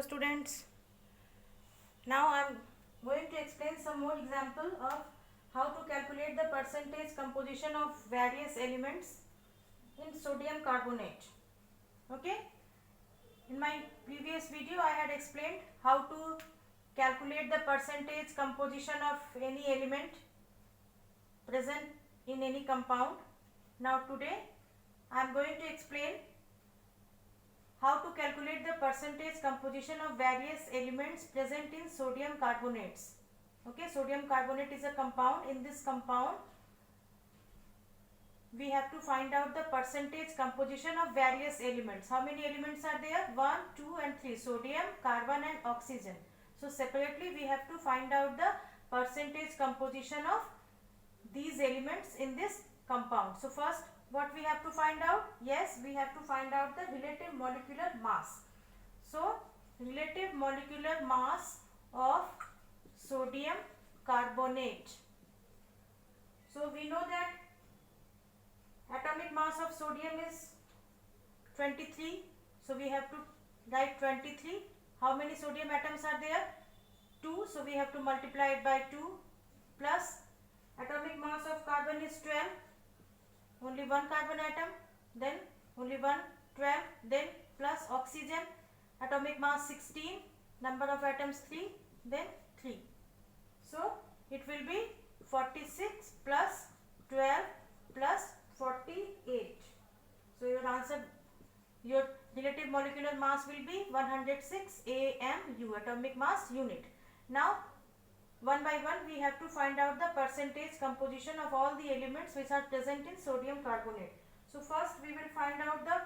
students. Now I am going to explain some more example of how to calculate the percentage composition of various elements in sodium carbonate. Okay. In my previous video I had explained how to calculate the percentage composition of any element present in any compound. Now today I am going to explain how to calculate the percentage composition of various elements present in sodium carbonates. Okay, sodium carbonate is a compound. In this compound we have to find out the percentage composition of various elements. How many elements are there? 1, 2 and 3. Sodium, carbon and oxygen. So separately we have to find out the percentage composition of these elements in this compound. So first what we have to find out? Yes, we have to find out the relative molecular mass. So relative molecular mass of sodium carbonate. So we know that atomic mass of sodium is 23. So we have to write 23. How many sodium atoms are there? 2. So we have to multiply it by 2 plus atomic mass of carbon is 12. Only one carbon atom, then only one 12, then plus oxygen, atomic mass 16, number of atoms 3, then 3. So it will be 46 plus 12 plus 48. So your answer, your relative molecular mass will be 106 AMU, atomic mass unit. Now one by one we have to find out the percentage composition of all the elements which are present in sodium carbonate. So first we will find out the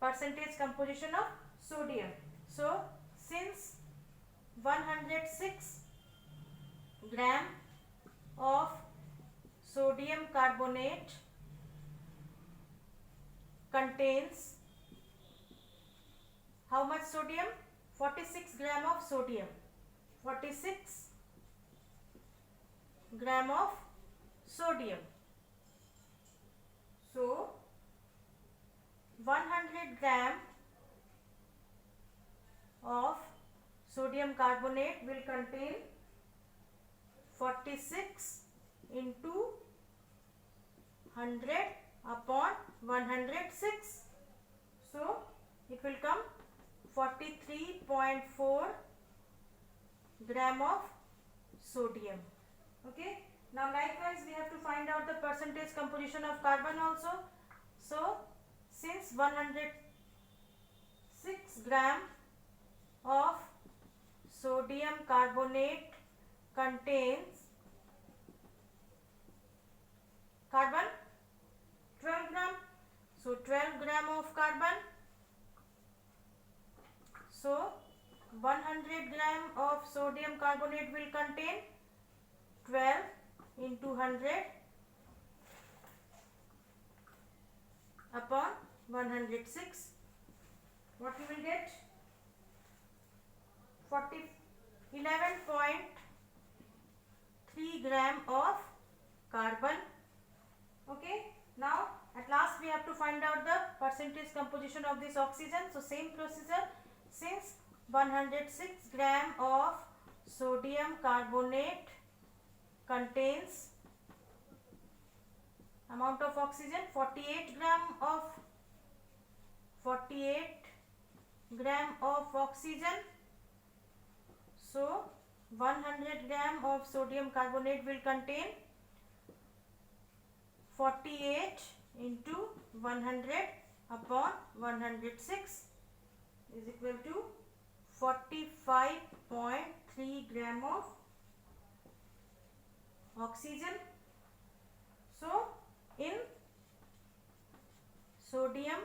percentage composition of sodium. So since 106 gram of sodium carbonate contains how much sodium? 46 gram of sodium. 46 gram of sodium. So 100 gram of sodium carbonate will contain 46 into 100 upon 106. So it will come 43.4 gram of sodium. Okay. Now likewise we have to find out the percentage composition of carbon also. So since 106 gram of sodium carbonate contains carbon 12 gram. So 12 gram of carbon. So 100 gram of sodium carbonate will contain 12 into 100 upon 106. What you will get? 11.3 gram of carbon. Okay. Now at last we have to find out the percentage composition of this oxygen. So same procedure. Since 106 gram of sodium carbonate contains amount of oxygen 48 gram of oxygen. So 100 gram of sodium carbonate will contain 48 into 100 upon 106 is equal to 45.3 gram of oxygen. So in sodium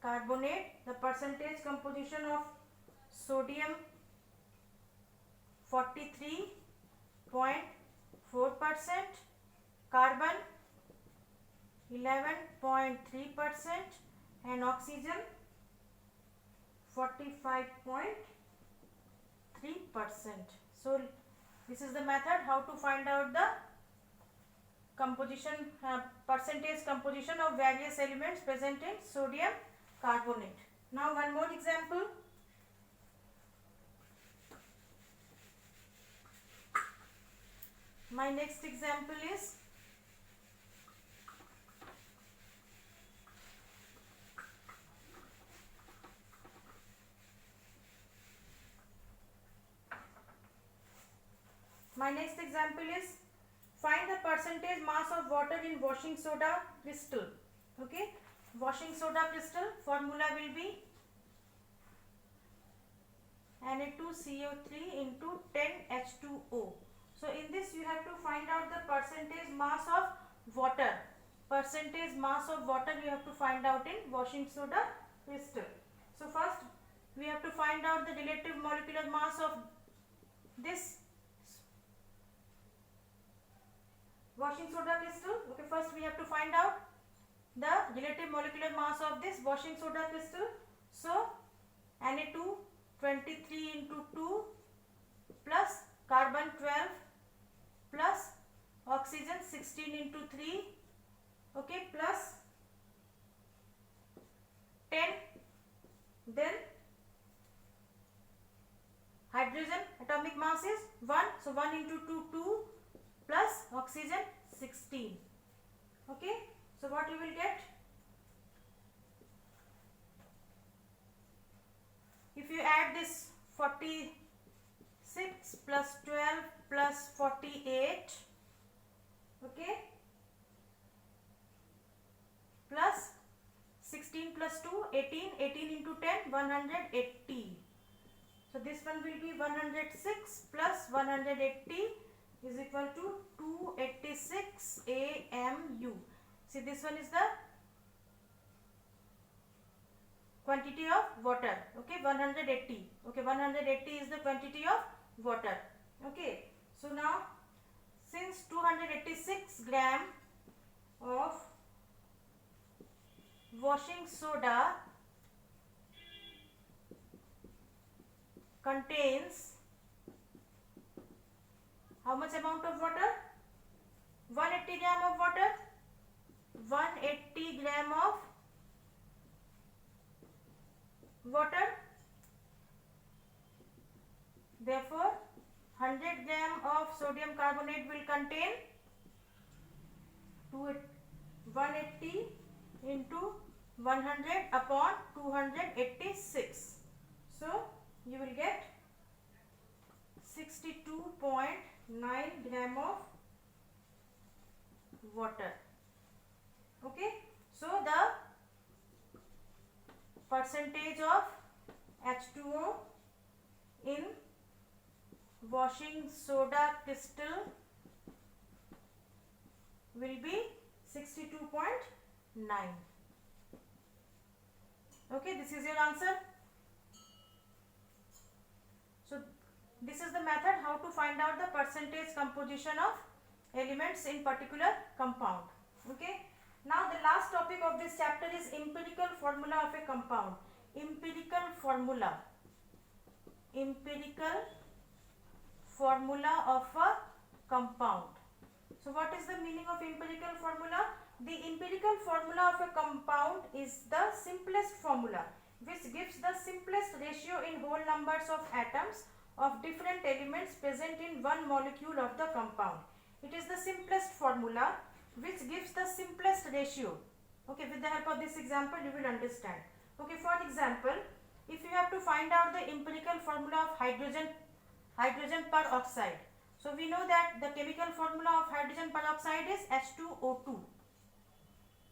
carbonate the percentage composition of sodium 43.4%, carbon 11.3% and oxygen 45.3%. So this is the method how to find out the percentage composition of various elements present in sodium carbonate. Now one more example. My next example is find the percentage mass of water in washing soda crystal. Okay, washing soda crystal formula will be Na2CO3 into 10H2O. So in this you have to find out the percentage mass of water. Percentage mass of water you have to find out in washing soda crystal. So first we have to find out the relative molecular mass of this washing soda crystal. Okay, first we have to find out the relative molecular mass of this washing soda crystal. So Na2 23 into 2 plus carbon 12 plus oxygen 16 into 3, okay, plus 10, then hydrogen atomic mass is 1, so 1 into 2 2 plus oxygen 16. Okay, so what you will get? If you add this 46 plus 12 plus 48, okay, plus 16 plus 2 18, 18 into 10 180. So this one will be 106 plus 180 is equal to 286 AMU. See, this one is the quantity of water. Okay, 180. Okay, 180 is the quantity of water. Okay, so now since 286 gram of washing soda contains how much amount of water? 180 gram of water. 180 gram of water. Therefore 100 gram of sodium carbonate will contain 180 into 100 upon 286. So you will get 62.9 gram of water. Okay, so the percentage of H2O in washing soda crystal will be 62.9. Okay, this is your answer. So this is the method how to find out the percentage composition of elements in particular compound. Okay, now the last topic of this chapter is empirical formula of a compound. Empirical formula of a compound. So what is the meaning of empirical formula? The empirical formula of a compound is the simplest formula which gives the simplest ratio in whole numbers of atoms of different elements present in one molecule of the compound. It is the simplest formula which gives the simplest ratio. Okay, with the help of this example you will understand. Okay, for example, if you have to find out the empirical formula of hydrogen peroxide. So we know that the chemical formula of hydrogen peroxide is H2O2.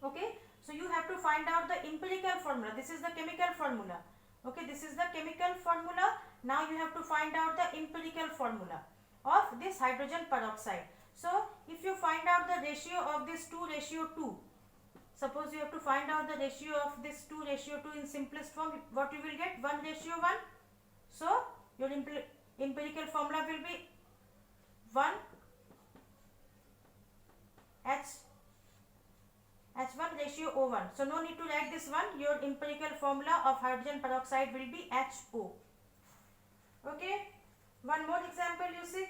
Okay, so you have to find out the empirical formula. This is the chemical formula. Okay, this is the chemical formula. Now you have to find out the empirical formula of this hydrogen peroxide. So if you find out the ratio of this 2:2, suppose you have to find out the ratio of this 2:2 in simplest form, what you will get? 1:1. So your empirical formula will be 1 H1:O1. So no need to write this one. Your empirical formula of hydrogen peroxide will be HO. Okay, one more example you see.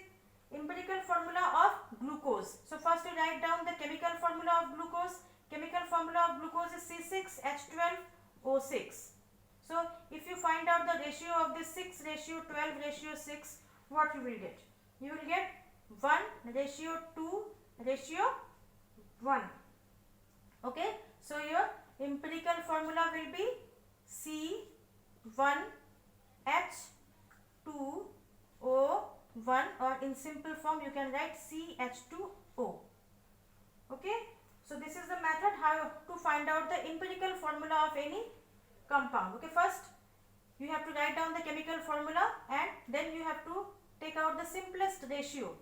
Empirical formula of glucose. So first you write down the chemical formula of glucose. Chemical formula of glucose is C6H12O6. So if you find out the ratio of this 6:12:6, what you will get? You will get 1:2:1. Okay, so your empirical formula will be C1H2O1, or in simple form you can write CH2O. Okay, so this is the method how to find out the empirical formula of any compound. Okay, first you have to write down the chemical formula and then you have to take out the simplest ratio,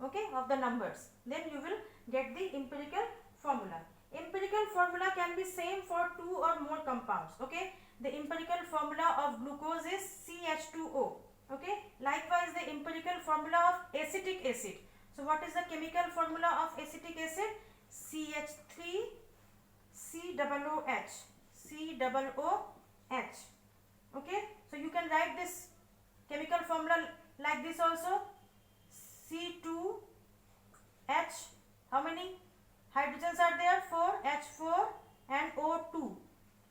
okay, of the numbers. Then you will get the empirical formula. Empirical formula can be same for two or more compounds. Okay, the empirical formula of glucose is CH2O. Okay, likewise the empirical formula of acetic acid. So what is the chemical formula of acetic acid? CH3COOH. Okay, so you can write this chemical formula like this also. C2H, how many hydrogens are there? 4, H4 and O2.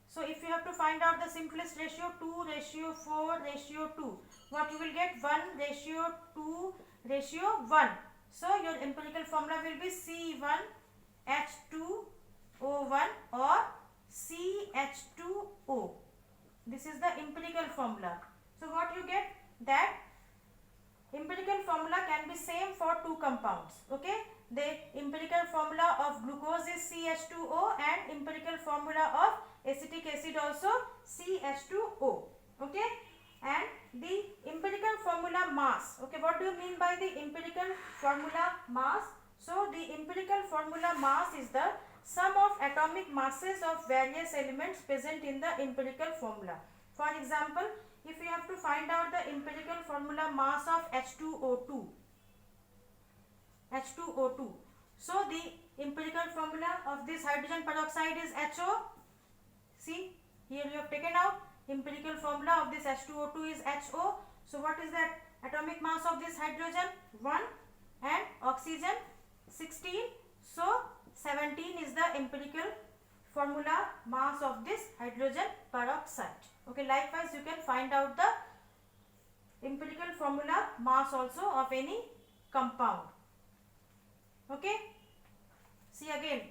So if you have to find out the simplest ratio, 2:4:2, what you will get? 1:2:1. So your empirical formula will be C1H2O1 or CH2O. This is the empirical formula. So what you get? That empirical formula can be same for two compounds. Okay, the empirical formula of glucose is CH2O and empirical formula of acetic acid also CH2O. Okay, and the empirical formula mass. Okay, what do you mean by the empirical formula mass? So the empirical formula mass is the sum of atomic masses of various elements present in the empirical formula. For example, if you have to find out the empirical formula mass of H2O2, so the empirical formula of this hydrogen peroxide is HO. See, here you have taken out empirical formula of this H2O2 is HO. So what is that atomic mass of this hydrogen? 1 and oxygen 16. So 17 is the empirical formula mass of this hydrogen peroxide. Okay, likewise you can find out the empirical formula mass also of any compound. Okay, see again,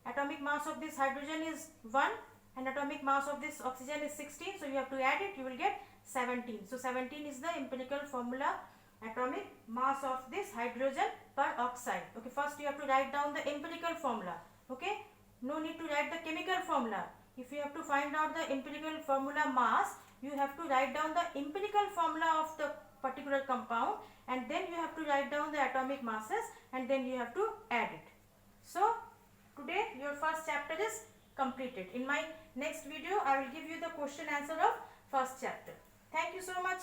atomic mass of this hydrogen is 1 and atomic mass of this oxygen is 16. So you have to add it, you will get 17. So 17 is the empirical formula atomic mass of this hydrogen peroxide. Okay, first you have to write down the empirical formula. Okay, no need to write the chemical formula. If you have to find out the empirical formula mass, you have to write down the empirical formula of the particular compound and then you have to write down the atomic masses and then you have to add it. So today your first chapter is completed. In my next video I will give you the question answer of first chapter. Thank you so much.